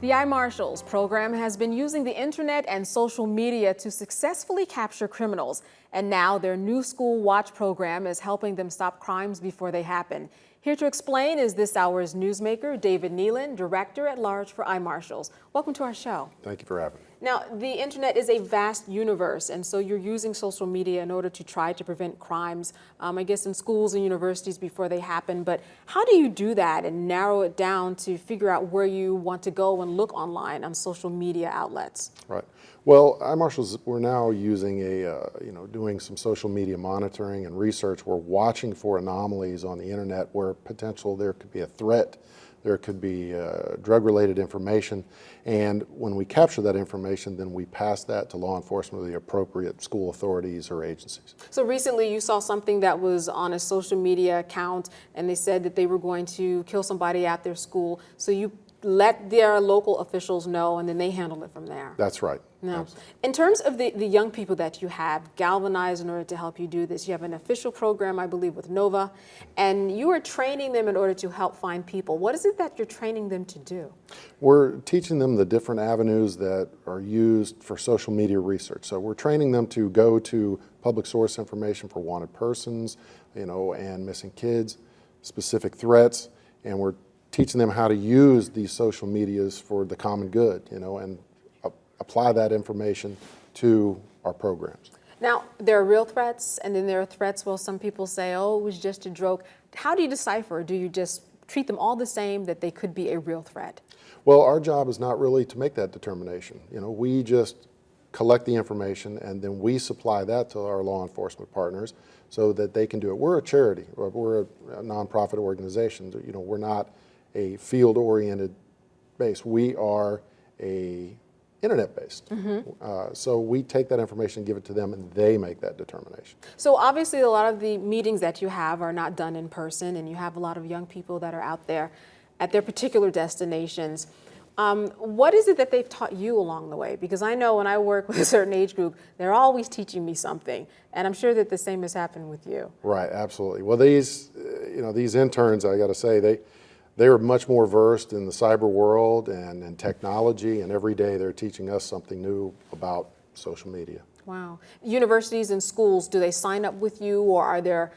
The iMarshals program has been using the internet and social media to successfully capture criminals. And now their new school watch program is helping them stop crimes before they happen. Here to explain is this hour's newsmaker, David Nealon, Director at Large for iMarshals. Welcome to our show. Thank you for having me. Now, the internet is a vast universe, and so you're using social media in order to try to prevent crimes, I guess in schools and universities before they happen. But how do you do that and narrow it down to figure out where you want to go and look online on social media outlets? Right. Well, iMarshals, we're now using doing some social media monitoring and research. We're watching for anomalies on the internet where there could be a threat, there could be drug-related information, and when we capture that information, then we pass that to law enforcement or the appropriate school authorities or agencies. So recently you saw something that was on a social media account, and they said that they were going to kill somebody at their school, so you let their local officials know, and then they handle it from there. That's right. Now, in terms of the young people that you have galvanized in order to help you do this, you have an official program, I believe, with Nova, and you are training them in order to help find people. What is it that you're training them to do? We're teaching them the different avenues that are used for social media research. So we're training them to go to public source information for wanted persons, and missing kids, specific threats, and we're teaching them how to use these social medias for the common good, and apply that information to our programs. Now, there are real threats, and then there are threats, well, some people say, oh, it was just a joke. How do you decipher? Do you just treat them all the same, that they could be a real threat? Well, our job is not really to make that determination. We just collect the information, and then we supply that to our law enforcement partners so that they can do it. We're a charity, or we're a nonprofit organization. We're not a field-oriented base. We are a internet-based. So we take that information, give it to them, and they make that determination. So obviously a lot of the meetings that you have are not done in person, and you have a lot of young people that are out there at their particular destinations. What is it that they've taught you along the way? Because I know when I work with a certain age group, they're always teaching me something, and I'm sure that the same has happened with you. Right, absolutely. Well, these interns, I got to say, they are much more versed in the cyber world and in technology, and every day they're teaching us something new about social media. Wow. Universities and schools, do they sign up with you, or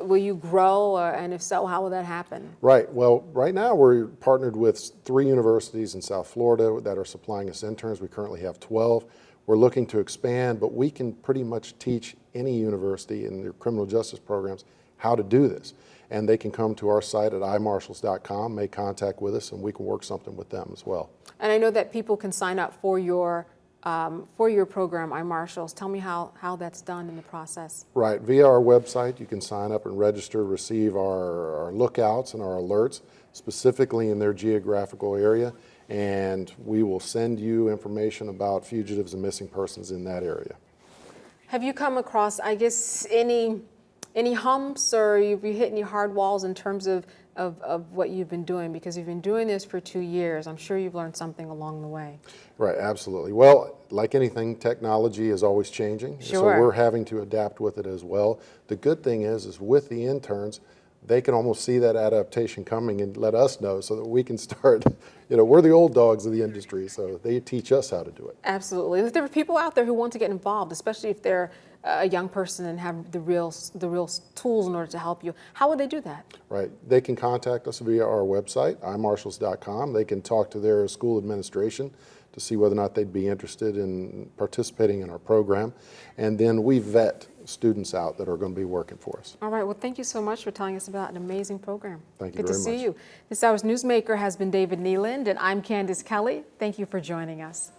will you grow, and if so, how will that happen? Right. Well, right now we're partnered with 3 universities in South Florida that are supplying us interns. We currently have 12. We're looking to expand, but we can pretty much teach any university in their criminal justice programs how to do this. And they can come to our site at imarshals.com, make contact with us, and we can work something with them as well. And I know that people can sign up for your program, iMarshals. Tell me how that's done in the process. Right. Via our website, you can sign up and register, receive our lookouts and our alerts, specifically in their geographical area, and we will send you information about fugitives and missing persons in that area. Have you come across, I guess, any humps, or have you hit any hard walls in terms of what you've been doing? Because you've been doing this for 2 years. I'm sure you've learned something along the way. Right, absolutely. Well, like anything, technology is always changing. Sure. So we're having to adapt with it as well. The good thing is with the interns, they can almost see that adaptation coming and let us know so that we can start, we're the old dogs of the industry, so they teach us how to do it. Absolutely. If there are people out there who want to get involved, especially if they're a young person and have the real tools in order to help you, how would they do that? Right. They can contact us via our website, imarshals.com. They can talk to their school administration to see whether or not they'd be interested in participating in our program. And then we vet students out that are going to be working for us. All right. Well, thank you so much for telling us about an amazing program. Thank you very much. Good to see you. This hour's newsmaker has been David Nealon, and I'm Candace Kelly. Thank you for joining us.